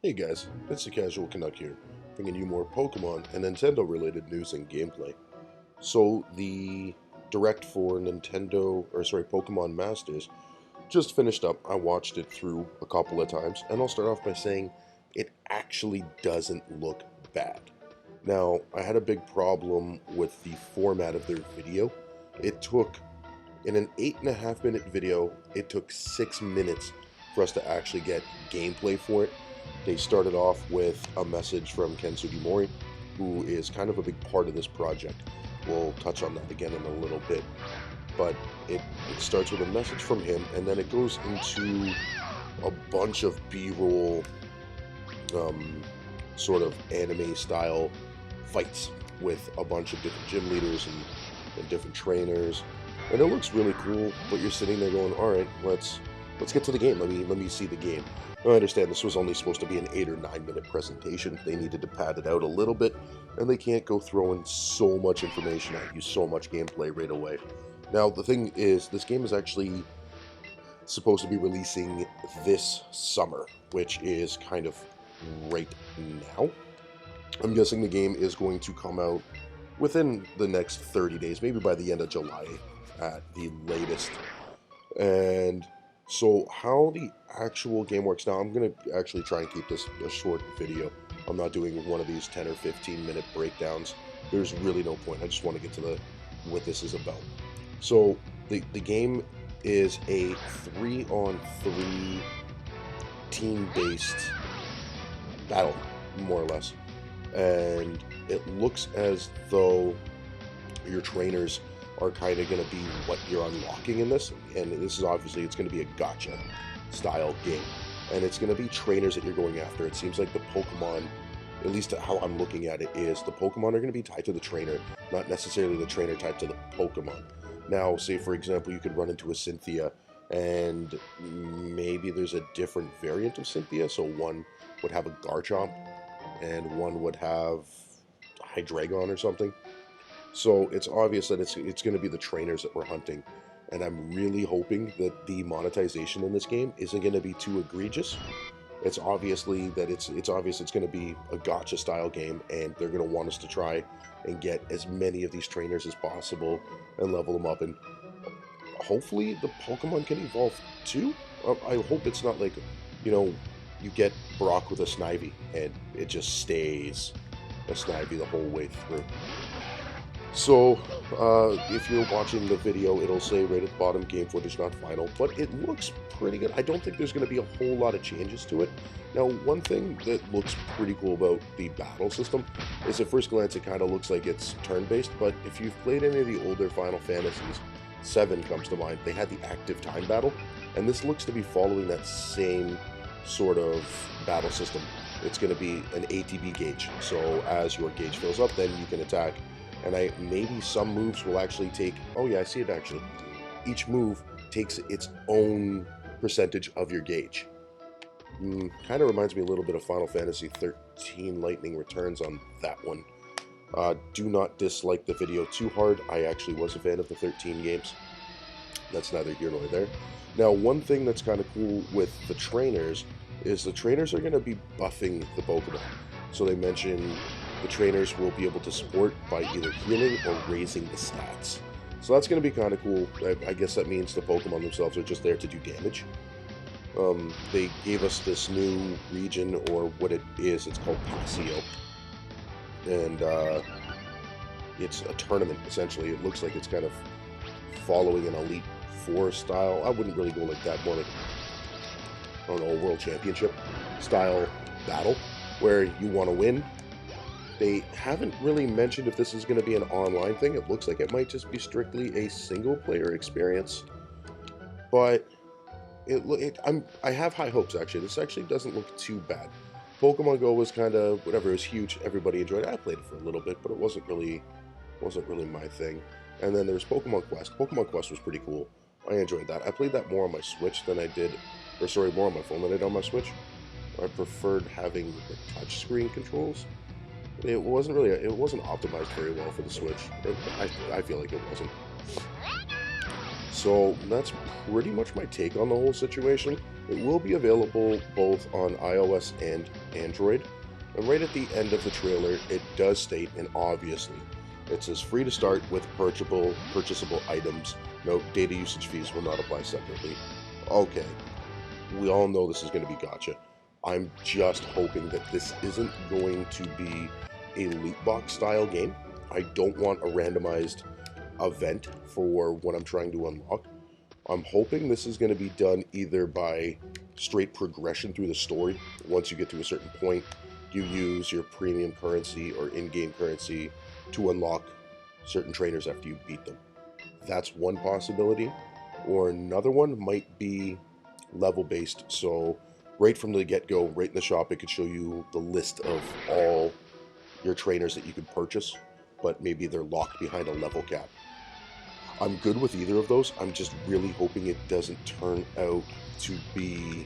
Hey guys, it's the Casual Canuck here, bringing you more Pokemon and Nintendo related news and gameplay. So, the direct for Pokemon Masters just finished up. I watched it through a couple of times, and I'll start off by saying it actually doesn't look bad. Now, I had a big problem with the format of their video. It took, in an 8.5 minute video, it took 6 minutes for us to actually get gameplay for it. They started off with a message from Ken Sugimori, who is kind of a big part of this project. We'll touch on that again in a little bit. But it starts with a message from him, and then it goes into a bunch of B-roll, sort of anime-style fights with a bunch of different gym leaders and different trainers. And it looks really cool, but you're sitting there going, alright, let's get to the game. Let me see the game. I understand this was only supposed to be an 8 or 9 minute presentation. They needed to pad it out a little bit, and they can't go throwing so much information at you, so much gameplay right away. Now, the thing is, this game is actually supposed to be releasing this summer, which is kind of right now. I'm guessing the game is going to come out within the next 30 days, maybe by the end of July at the latest. And so how the actual game works now, I'm going to actually try and keep this a short video. I'm not doing one of these 10 or 15 minute breakdowns. There's really no point. I just want to get to what this is about. So the game is a 3-on-3 team-based battle, more or less. And it looks as though your trainers are kind of going to be what you're unlocking in this, and this is obviously, it's going to be a gacha style game, and it's going to be trainers that you're going after. It seems like the Pokemon, at least how I'm looking at it, is the Pokemon are going to be tied to the trainer, not necessarily the trainer tied to the Pokemon. Now, say for example, you could run into a Cynthia, and maybe there's a different variant of Cynthia, so one would have a Garchomp, and one would have Hydreigon or something. So it's obvious that it's going to be the trainers that we're hunting, and I'm really hoping that the monetization in this game isn't going to be too egregious. It's obviously that it's obvious it's going to be a gacha style game, and they're going to want us to try and get as many of these trainers as possible and level them up, and hopefully the Pokemon can evolve too. I hope it's not like, you get Brock with a Snivy and it just stays a Snivy the whole way through. So, if you're watching the video, it'll say right at the bottom, game footage not final, but it looks pretty good. I don't think there's going to be a whole lot of changes to it. Now, one thing that looks pretty cool about the battle system is at first glance it kind of looks like it's turn-based, but if you've played any of the older Final Fantasies, 7 comes to mind, they had the active time battle, and this looks to be following that same sort of battle system. It's going to be an ATB gauge, so as your gauge fills up, then you can attack. And maybe some moves will actually take, oh yeah, I see it actually. Each move takes its own percentage of your gauge. Kind of reminds me a little bit of Final Fantasy 13 Lightning Returns on that one. Do not dislike the video too hard. I actually was a fan of the 13 games. That's neither here nor there. Now, one thing that's kind of cool with the trainers is the trainers are going to be buffing the Pokemon. So they mention the trainers will be able to support by either healing or raising the stats. So that's going to be kind of cool. I guess that means the Pokemon themselves are just there to do damage. They gave us this new region, or what it is, it's called Paseo. And it's a tournament, essentially. It looks like it's kind of following an Elite Four style. I wouldn't really go like that, more like, I don't know, a World Championship style battle, where you want to win. They haven't really mentioned if this is going to be an online thing. It looks like it might just be strictly a single-player experience. But I have high hopes, actually. This actually doesn't look too bad. Pokemon Go was kind of, whatever, it was huge. Everybody enjoyed it. I played it for a little bit, but it wasn't really my thing. And then there's Pokemon Quest. Pokemon Quest was pretty cool. I enjoyed that. I played that more on my Switch than I did, more on my phone than I did on my Switch. I preferred having the touchscreen controls. It wasn't optimized very well for the Switch. I feel like it wasn't. So that's pretty much my take on the whole situation. It will be available both on iOS and Android. And right at the end of the trailer, it does state, and obviously, it says free to start with purchasable items. Note, data usage fees will not apply separately. Okay, we all know this is going to be gotcha. I'm just hoping that this isn't going to be a loot box style game. I don't want a randomized event for what I'm trying to unlock. I'm hoping this is going to be done either by straight progression through the story. Once you get to a certain point, you use your premium currency or in-game currency to unlock certain trainers after you beat them. That's one possibility. Or another one might be level based. So right from the get-go, right in the shop, it could show you the list of all your trainers that you could purchase, but maybe they're locked behind a level cap. I'm good with either of those. I'm just really hoping it doesn't turn out to be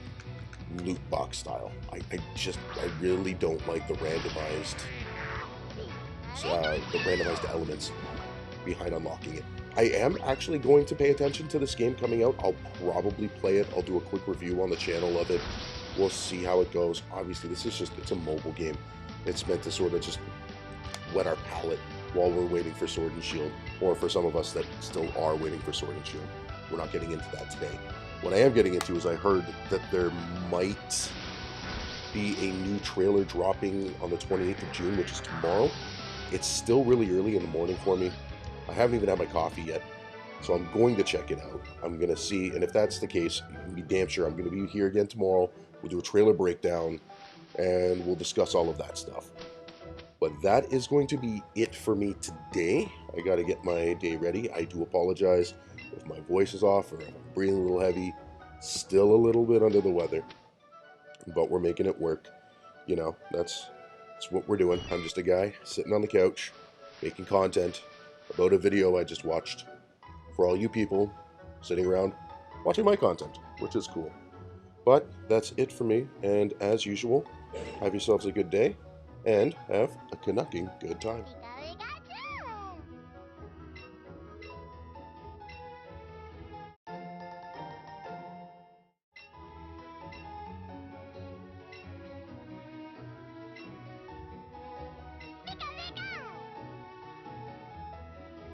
loot box style. I really don't like the randomized elements behind unlocking it. I am actually going to pay attention to this game coming out. I'll probably play it. I'll do a quick review on the channel of it. We'll see how it goes. Obviously, it's a mobile game. It's meant to sort of just whet our palate while we're waiting for Sword and Shield, or for some of us that still are waiting for Sword and Shield. We're not getting into that today. What I am getting into is I heard that there might be a new trailer dropping on the 28th of June, which is tomorrow. It's still really early in the morning for me. I haven't even had my coffee yet, so I'm going to check it out. I'm going to see, and if that's the case, you can be damn sure I'm going to be here again tomorrow. We'll do a trailer breakdown, and we'll discuss all of that stuff. But that is going to be it for me today. I got to get my day ready. I do apologize if my voice is off or if I'm breathing a little heavy. Still a little bit under the weather, but we're making it work. You know, that's what we're doing. I'm just a guy sitting on the couch making content about a video I just watched for all you people sitting around watching my content, which is cool. But that's it for me, and as usual, have yourselves a good day and have a Canucking good time.